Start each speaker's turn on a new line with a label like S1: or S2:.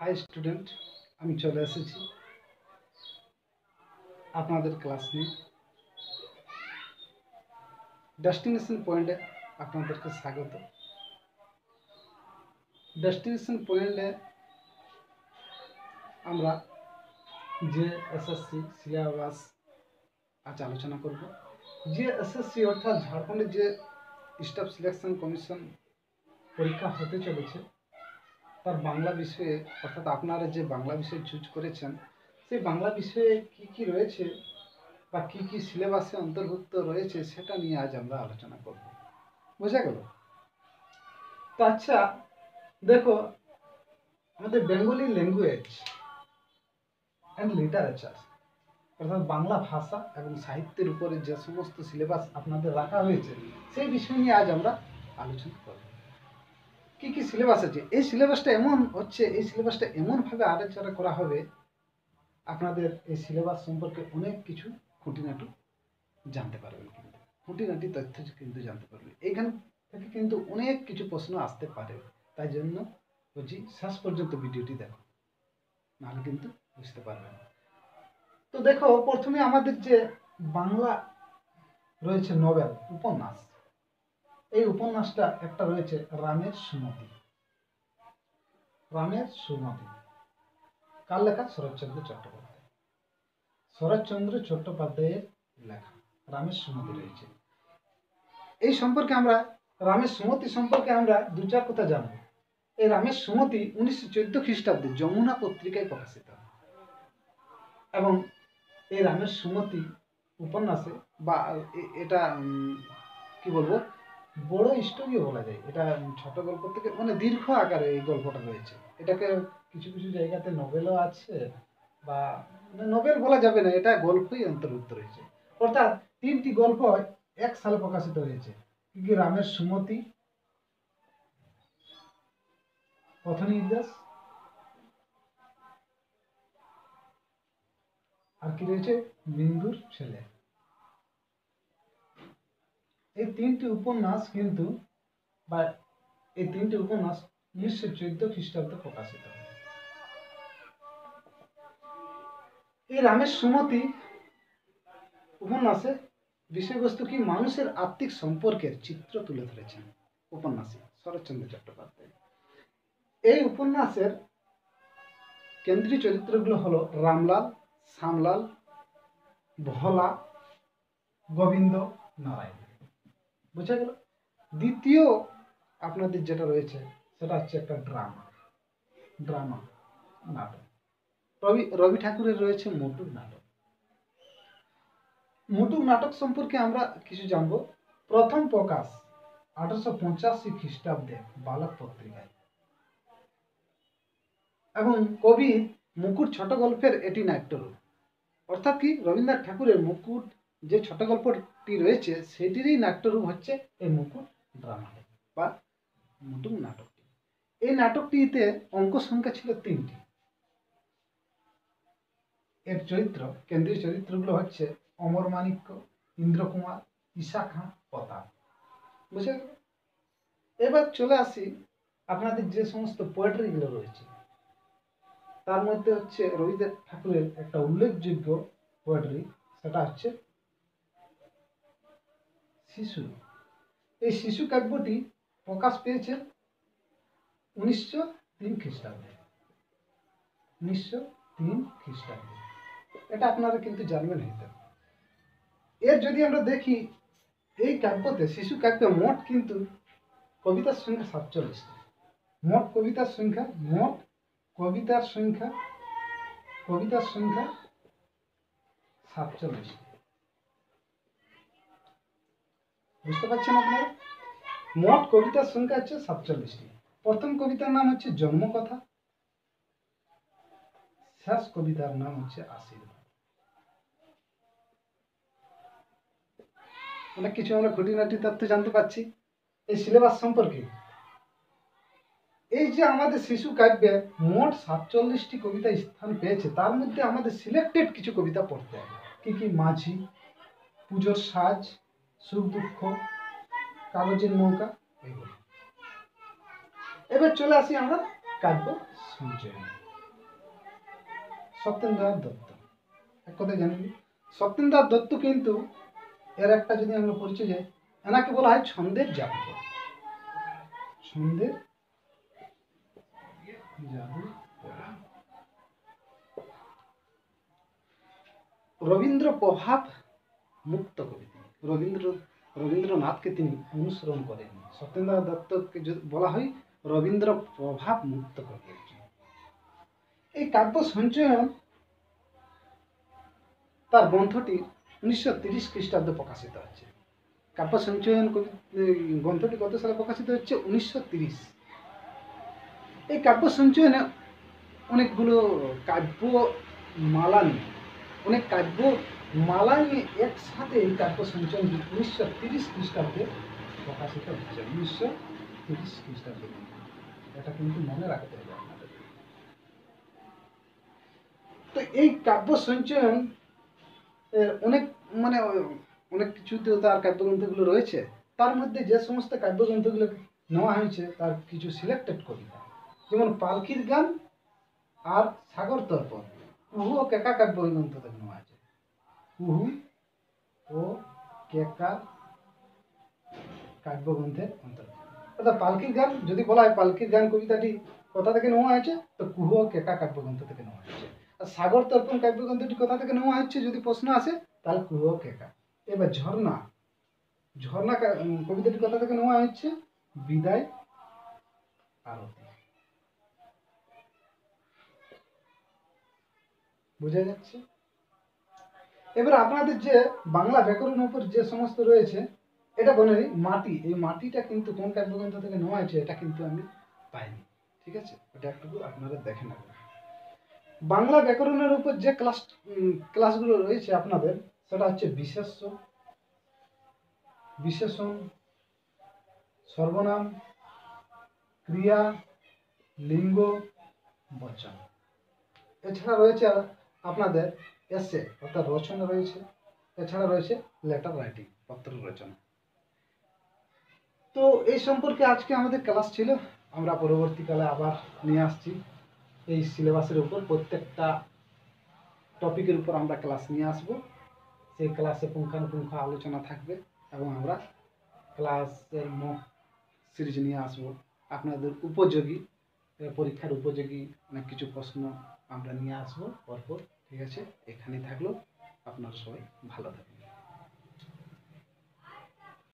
S1: High student, আমি চলে এসেছি আপনাদের ক্লাস নিয়ে। ডেস্টিনেশন পয়েন্টে আপনাদেরকে স্বাগত। ডেস্টিনেশন পয়েন্টে আমরা যে এসএসসি সিলেবাস আজ আলোচনা করব। যে এসএসসি অর্থাৎ ঝাড়খণ্ডের যে স্টাফ সিলেকশন কমিশন পরীক্ষা হতে চলেছে তার বাংলা বিষয়ে, অর্থাৎ আপনারা যে বাংলা বিষয় চুজ করেছেন সেই বাংলা বিষয়ে কি কি রয়েছে বা কি কি সিলেবাসে অন্তর্ভুক্ত রয়েছে সেটা নিয়ে আজ আমরা আলোচনা করব। বোঝা গেল? তো আচ্ছা, দেখো, আমাদের বেঙ্গলি ল্যাঙ্গুয়েজ অ্যান্ড লিটারেচার অর্থাৎ বাংলা ভাষা এবং সাহিত্যের উপরে যে সমস্ত সিলেবাস আপনাদের রাখা হয়েছে সেই বিষয় নিয়ে আজ আমরা আলোচনা করব। কি কি সিলেবাস আছে, এই সিলেবাসটা এমন হচ্ছে, এই সিলেবাসটা এমনভাবে আলোচনা করা হবে আপনাদের এই সিলেবাস সম্পর্কে অনেক কিছু খুঁটিনাটি জানতে পারবেন, কিন্তু খুঁটিনাটি তথ্য কিন্তু জানতে পারবেন। এইখান থেকে কিন্তু অনেক কিছু প্রশ্ন আসতে পারে, তাই জন্য বলছি শেষ পর্যন্ত ভিডিওটি দেখো, নাহলে কিন্তু বুঝতে পারবেন। তো দেখো, প্রথমে আমাদের যে বাংলা রয়েছে নোবেল উপন্যাস, এই উপন্যাসটা একটা রয়েছে রামের সুমতি। রামের সুমতি কার লেখা? শরৎচন্দ্র চট্টোপাধ্যায়। শরৎচন্দ্র চট্টোপাধ্যায়ের লেখা রামের সুমতি রয়েছে। এই সম্পর্কে আমরা, রামের সুমতি সম্পর্কে আমরা দু চার কথা জানবো। এই রামের সুমতি 1914 খ্রিস্টাব্দে যমুনা পত্রিকায় প্রকাশিত এবং এই রামের সুমতি উপন্যাসে বা এটা কি বলবো, বড় স্টোরিও বলা যায়। এটা ছোট গল্প থেকে মানে দীর্ঘ আকারে এই গল্পটা রয়েছে। এটাকে কিছু কিছু জায়গাতে নোবেলও আছে, বা নোবেল বলা যাবে না, এটা গল্পই অন্তর্ভুক্ত রয়েছে। অর্থাৎ 3টি গল্প এক সালে প্রকাশিত হয়েছে। কি রামের সুমতি, পথনির্দেশ, আর কি রয়েছে বিন্দুর ছেলে। এই 3টি উপন্যাস কিন্তু, বা এই 3টি উপন্যাস 1914 খ্রিস্টাব্দে প্রকাশিত হয়। এই রামের সুমতি উপন্যাসে বিষয়বস্তু কি? মানুষের আত্মিক সম্পর্কের চিত্র তুলে ধরেছেন উপন্যাসী শরৎচন্দ্র চট্টোপাধ্যায়। এই উপন্যাসের কেন্দ্রীয় চরিত্রগুলো হলো রামলাল, শ্যামলাল, ভোলা, গোবিন্দ, নারায়ণ। বুঝা গেল? দ্বিতীয় আপনাদের যেটা রয়েছে সেটা হচ্ছে একটা ড্রামা নাটক। রবি ঠাকুরের রয়েছে মোটুর নাটক। মোটুর নাটক সম্পর্কে আমরা কিছু জানবো। প্রথম প্রকাশ 1885 খ্রিস্টাব্দে বালক পত্রিকায়, এবং কবি মুকুট ছোট গল্পের এটি নাট্যরূপ। অর্থাৎ কি, রবীন্দ্রনাথ ঠাকুরের মুকুট যে ছোট গল্পটি রয়েছে সেটিরই নাট্যরূপ হচ্ছে এই মুকুট ড্রামাটি বা মুটুর নাটকটি। এই নাটকটিতে অঙ্ক সংখ্যা ছিল 3টি। এর চরিত্র, কেন্দ্রীয় চরিত্রগুলো হচ্ছে অমর মাণিক্য, ইন্দ্রকুমার, ঈশা খাঁ, প্রতাপ। বুঝে গেল? এবার চলে আসি আপনাদের যে সমস্ত পোয়েট্রিগুলো রয়েছে তার মধ্যে হচ্ছে রবীন্দ্রনাথ ঠাকুরের একটা উল্লেখযোগ্য পোয়েট্রি, সেটা হচ্ছে শিশু। এই শিশু কাব্যটি প্রকাশ পেয়েছে 1903 খ্রিস্টাব্দে। 1903 খ্রিস্টাব্দে, এটা আপনারা কিন্তু জানবেন হয়তো। এর যদি আমরা দেখি, এই কাব্যতে, শিশু কাব্যে মোট কিন্তু কবিতার সংখ্যা 47টি। মোট কবিতার সংখ্যা 47টি। বুঝতে পারছেন আপনারা? মোট কবিতার সংখ্যা হচ্ছে 47টি। প্রথম কবিতার নাম হচ্ছে জন্মকথা, শেষ কবিতার নাম হচ্ছে আশীর্বাদ। অনেক কিছু আমরা খুঁটিনাটি তথ্য জানতে পারছি এই সিলেবাস সম্পর্কে। এই যে আমাদের শিশু কাব্যে মোট 47টি কবিতা স্থান পেয়েছে, তার মধ্যে আমাদের সিলেক্টেড কিছু কবিতা পড়তে হবে। কি কি? মাঝি, পুজোর সাজ, সুখ দুঃখ, কাগজের নৌকা, এগুলো। এবার চলে আসি আমরা কাব্য সঞ্চয়। সত্যেন্দ্রনাথ দত্ত। এক কথায় জানেন সত্যেন্দ্রনাথ দত্ত কিন্তু এর একটা যদি আমরা পরিচয় যাই, এনাকে বলা হয় ছন্দের জাদুকর। ছন্দের জাদু। রবীন্দ্র প্রভাব মুক্ত কবি তিনি। রবীন্দ্রনাথকে তিনি অনুসরণ করেন। সত্যেন্দ্রনাথ দত্তকে যদি বলা হয় রবীন্দ্র প্রভাব মুক্ত কবি একজন। এই কাব্য সঞ্চয়ন তার গ্রন্থটি 1930 খ্রিস্টাব্দে প্রকাশিত হচ্ছে। কাব্য সঞ্চয়ন গ্রন্থটি কত সালে প্রকাশিত হচ্ছে? 1930। এই কাব্য সঞ্চয়নে অনেকগুলো কাব্য মালা নিয়ে একসাথে এই কাব্য সঞ্চয়ন 1930 খ্রিস্টাব্দে প্রকাশিত হচ্ছে। 1930 খ্রিস্টাব্দে, এটা কিন্তু মনে রাখতে হবে আপনাদের। তো এই কাব্য সঞ্চয়ন অনেক মানে অনেক কিছুতে তার কাব্যগ্রন্থগুলো রয়েছে। তার মধ্যে যে সমস্ত কাব্যগ্রন্থগুলো নেওয়া হয়েছে তার কিছু সিলেক্টেড কবিতা, যেমন পালকির গান আর সাগর তর্পণ, কুহু ও কেকা কাব্যগ্রন্থ থেকে নেওয়া আছে। কুহু ও কেকা কাব্যগ্রন্থের অন্তর্গত। অর্থাৎ পালকির গান যদি বলা হয়, পালকির গান কবিতাটি কোথা থেকে নেওয়া হয়েছে? তো কুহু ও কেকা কাব্যগ্রন্থ থেকে নেওয়া হয়েছে। আর সাগর তর্পণ কাব্যগ্রন্থটি কোথা থেকে নেওয়া হচ্ছে যদি প্রশ্ন আসে, তাহলে কুহু ও কেকা। এবার ঝর্ণা কবিতাটি কোথা থেকে নেওয়া হচ্ছে? বিদায় আরতি। বোঝা যাচ্ছে? এবার আপনাদের যে বাংলা ব্যাকরণের উপর যে সমস্ত রয়েছে, এটা বলে মাটি, এই মাটিটা কিন্তু কোন কাব্যগ্রন্থ থেকে নেওয়া হয়েছে এটা কিন্তু আমি পাইনি। ঠিক আছে, এটা একটু আপনারা দেখে নেবেন। বাংলা ব্যাকরণের উপর যে ক্লাসগুলো রয়েছে আপনাদের, সেটা হচ্ছে বিশেষ্য, বিশেষণ, সর্বনাম, ক্রিয়া, লিঙ্গ, বচন। এছাড়া রয়েছে আপনাদের এসে অর্থাৎ রচনা রয়েছে। এছাড়া রয়েছে লেটার রাইটিং, পত্র রচনা। তো এই সম্পর্কে আজকে আমাদের ক্লাস ছিল। আমরা পরবর্তীকালে আবার নিয়ে আসছি এই সিলেবাসের উপর প্রত্যেকটা টপিকের উপর আমরা ক্লাস নিয়ে আসব। সেই ক্লাসে পুঙ্খানুপুঙ্খ আলোচনা থাকবে এবং আমরা ক্লাসের মক সিরিজ নিয়ে আসব। আপনাদের উপযোগী, পরীক্ষার উপযোগী অনেক কিছু প্রশ্ন আমরা নিয়ে আসবো পরপর। ঠিক আছে, এখানেই থাকলো। আপনারা সবাই ভালো থাকবেন।